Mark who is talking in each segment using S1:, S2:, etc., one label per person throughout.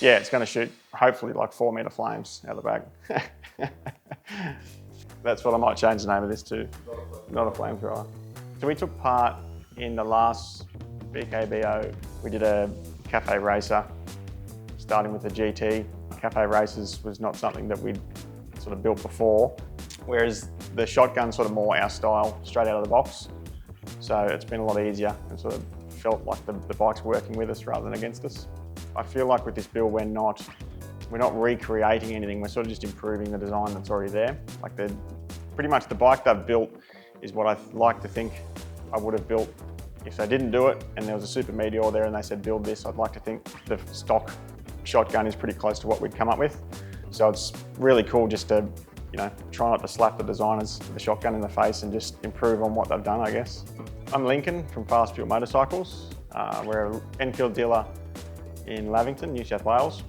S1: yeah, it's going to shoot hopefully like 4-metre flames out the back. That's what I might change the name of this to. Not a flamethrower. So we took part in the last BKBO. We did a cafe racer, starting with the GT. Cafe races was not something that we'd sort of built before, whereas the shotgun's sort of more our style, straight out of the box. So it's been a lot easier and sort of felt like the bike's working with us rather than against us. I feel like with this build, we're not recreating anything, we're sort of just improving the design that's already there. Like pretty much the bike they've built is what I like to think I would have built if they didn't do it and there was a Super Meteor there and they said build this. I'd like to think the stock shotgun is pretty close to what we'd come up with. So it's really cool just to, try not to slap the designers with the shotgun in the face and just improve on what they've done, I guess. I'm Lincoln from Fast Fuel Motorcycles. We're an Enfield dealer in Lavington, New South Wales.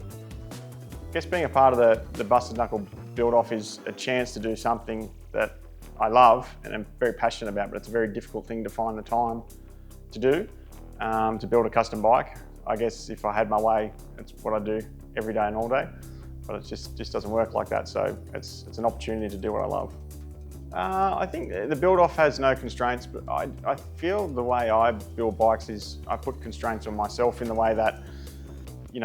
S1: I guess being a part of the Busted Knuckle build-off is a chance to do something that I love and I'm very passionate about, but it's a very difficult thing to find the time to do, to build a custom bike. I guess if I had my way, it's what I do every day and all day, but it just doesn't work like that. So it's an opportunity to do what I love. I think the build-off has no constraints, but I feel the way I build bikes is I put constraints on myself in the way that,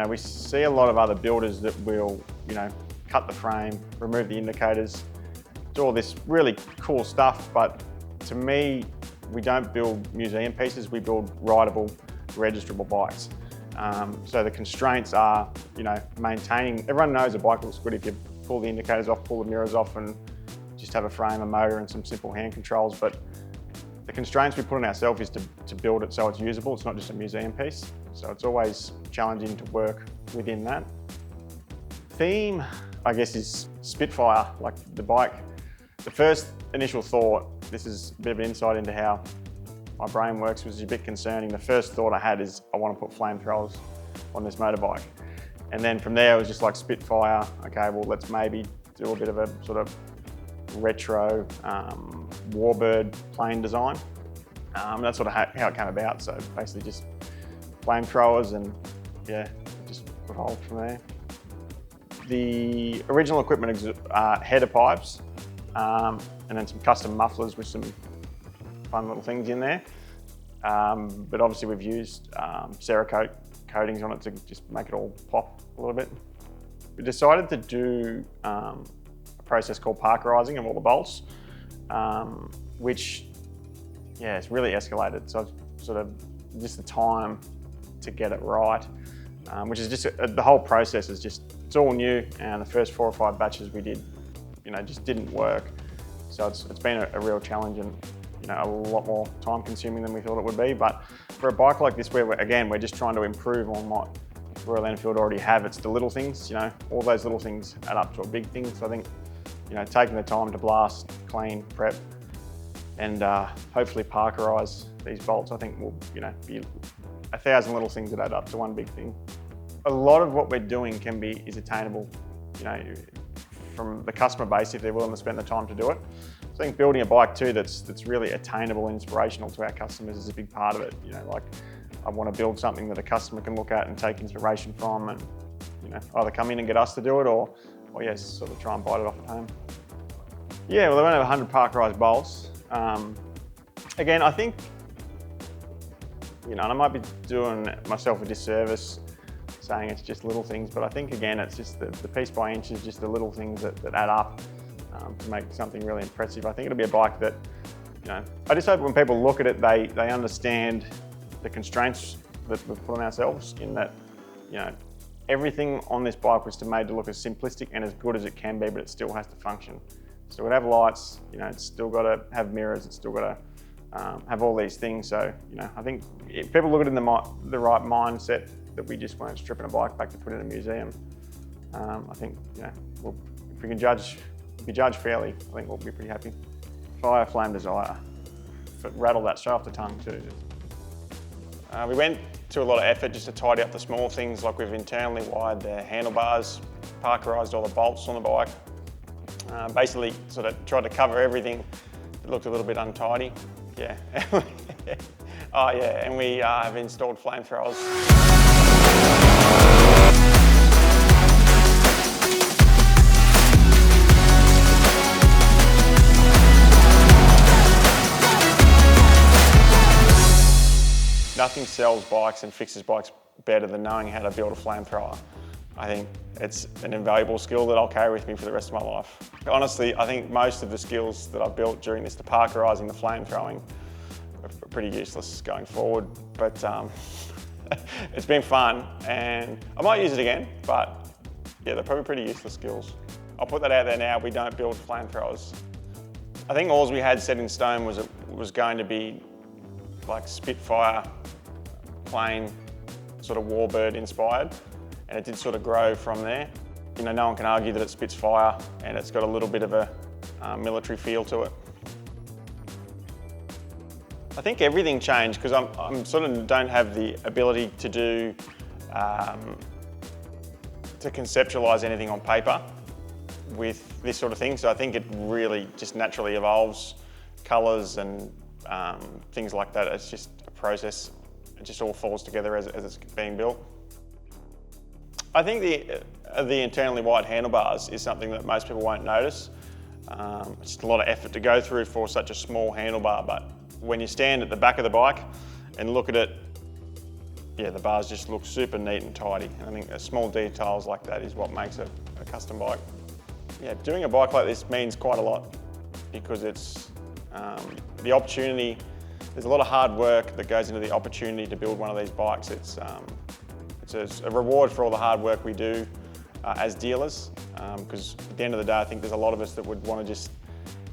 S1: we see a lot of other builders that will, cut the frame, remove the indicators, do all this really cool stuff, but to me, we don't build museum pieces, we build rideable, registerable bikes. So the constraints are, maintaining, everyone knows a bike looks good if you pull the indicators off, pull the mirrors off and just have a frame, a motor and some simple hand controls. But the constraints we put on ourselves is to build it so it's usable, it's not just a museum piece. So it's always challenging to work within that. Theme, I guess, is Spitfire, like the bike. The first initial thought, this is a bit of an insight into how my brain works, was a bit concerning. The first thought I had is I want to put flamethrowers on this motorbike. And then from there it was just like Spitfire, okay, well let's maybe do a bit of a sort of retro warbird plane design. That's sort of how it came about. So basically just flamethrowers and yeah, just evolved from there. The original equipment is header pipes and then some custom mufflers with some fun little things in there. But obviously we've used Cerakote coatings on it to just make it all pop a little bit. We decided to do a process called parkerizing of all the bolts, which, yeah, it's really escalated. So it's sort of just the time to get it right, which is just, the whole process is just, it's all new, and the first 4 or 5 batches we did, just didn't work. So it's been a real challenge and, a lot more time consuming than we thought it would be. But for a bike like this, where we're just trying to improve on what Royal Enfield already have, it's the little things, all those little things add up to a big thing. So I think, taking the time to blast, clean, prep, and hopefully parkerize these bolts, I think will, be 1,000 little things that add up to one big thing. A lot of what we're doing is attainable, from the customer base if they're willing to spend the time to do it. So I think building a bike too that's really attainable and inspirational to our customers is a big part of it. Like I want to build something that a customer can look at and take inspiration from, and either come in and get us to do it, or yes, sort of try and bite it off at home. Yeah, well, they won't have 100 parkerized bolts. Again, I think, and I might be doing myself a disservice saying it's just little things, but I think again, it's just the piece by inch is just the little things that add up to make something really impressive. I think it'll be a bike that, I just hope when people look at it, they understand the constraints that we've put on ourselves, in that, everything on this bike was made to look as simplistic and as good as it can be, but it still has to function. It's still got to have lights, it's still got to have mirrors, it's still got to have all these things. So, I think if people look at it in the right mindset, that we just weren't stripping a bike back to put it in a museum, I think, if we can be judged fairly, I think we'll be pretty happy. Fire, flame, desire. Rattle that straight off the tongue too. We went to a lot of effort just to tidy up the small things, like we've internally wired the handlebars, parkerized all the bolts on the bike. Basically sort of tried to cover everything that looked a little bit untidy. Yeah. Oh yeah, and we have installed flamethrowers. Nothing sells bikes and fixes bikes better than knowing how to build a flamethrower. I think it's an invaluable skill that I'll carry with me for the rest of my life. Honestly, I think most of the skills that I've built during this, the parkerising, the flame throwing, are pretty useless going forward. But it's been fun, and I might use it again, but yeah, they're probably pretty useless skills. I'll put that out there now, we don't build flamethrowers. I think all we had set in stone was it was going to be like Spitfire, plain, sort of warbird inspired, and it did sort of grow from there. You know, no one can argue that it spits fire, and it's got a little bit of a military feel to it. I think everything changed because I'm sort of don't have the ability to do, to conceptualise anything on paper with this sort of thing. So I think it really just naturally evolves, colours and things like that. It's just a process. It just all falls together as it's being built. I think the internally wide handlebars is something that most people won't notice. It's just a lot of effort to go through for such a small handlebar, but when you stand at the back of the bike and look at it, yeah, the bars just look super neat and tidy. And I think small details like that is what makes a custom bike. Yeah, doing a bike like this means quite a lot because it's the opportunity. There's a lot of hard work that goes into the opportunity to build one of these bikes. It's a reward for all the hard work we do as dealers, because at the end of the day, I think there's a lot of us that would want to just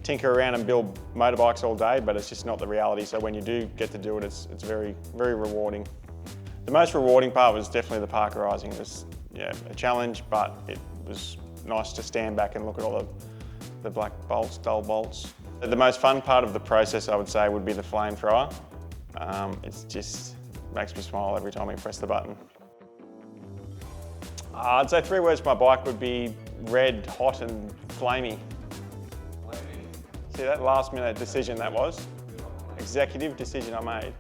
S1: tinker around and build motorbikes all day, but it's just not the reality. So when you do get to do it, it's very, very rewarding. The most rewarding part was definitely the parkerising. It was, yeah, a challenge, but it was nice to stand back and look at all the black bolts, dull bolts. The most fun part of the process, I would say, would be the flamethrower. It just makes me smile every time we press the button. I'd say 3 words for my bike would be red, hot and flamey. See that last minute decision that was? Executive decision I made.